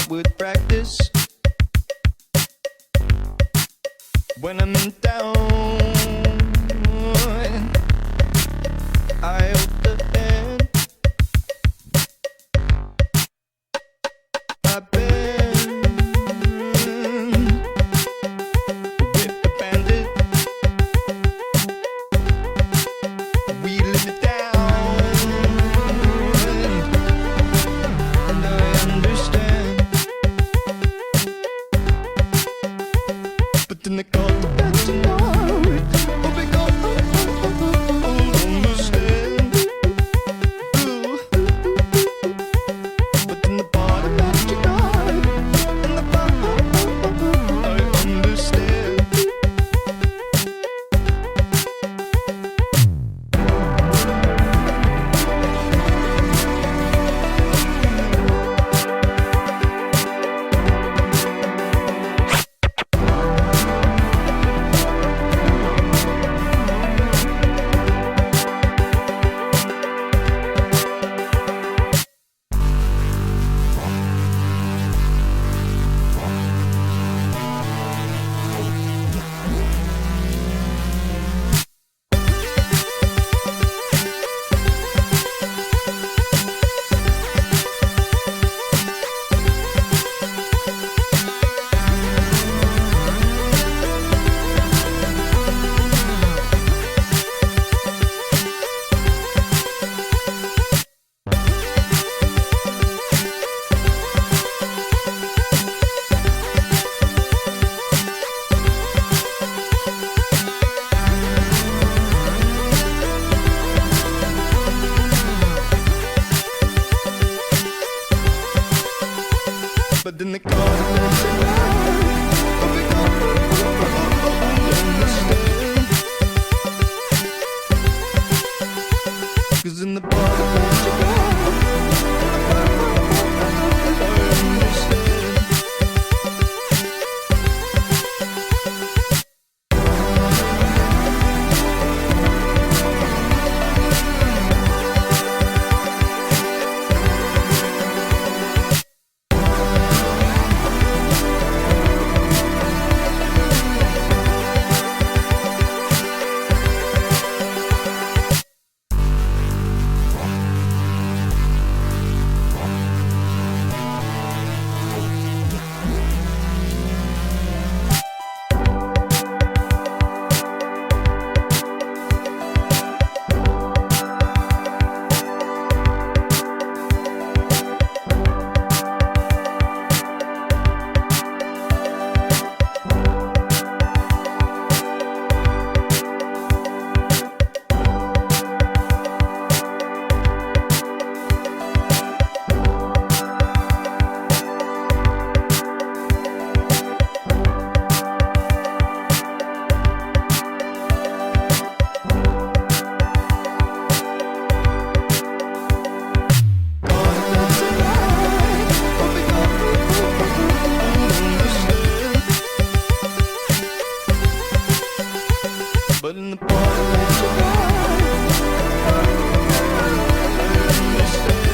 with practice. When I'm in down, I hold the hand. I've been with the bandit. We live it down, and I understand. But then they call me back tonight. Oh, we go, understand. Ooh. But then the party back tonight, and the bar, I understand. But then they call it tonight. Oh, we go, understand. 'Cause in the bar, I understand. But in the party tonight, I understand.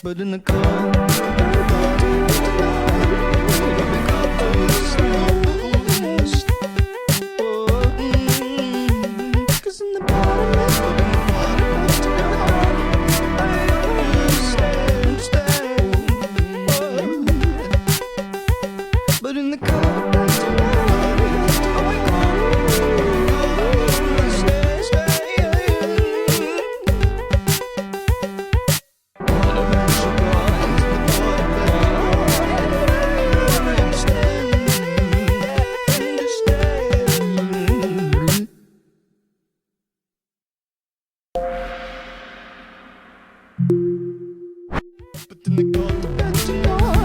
But in the car,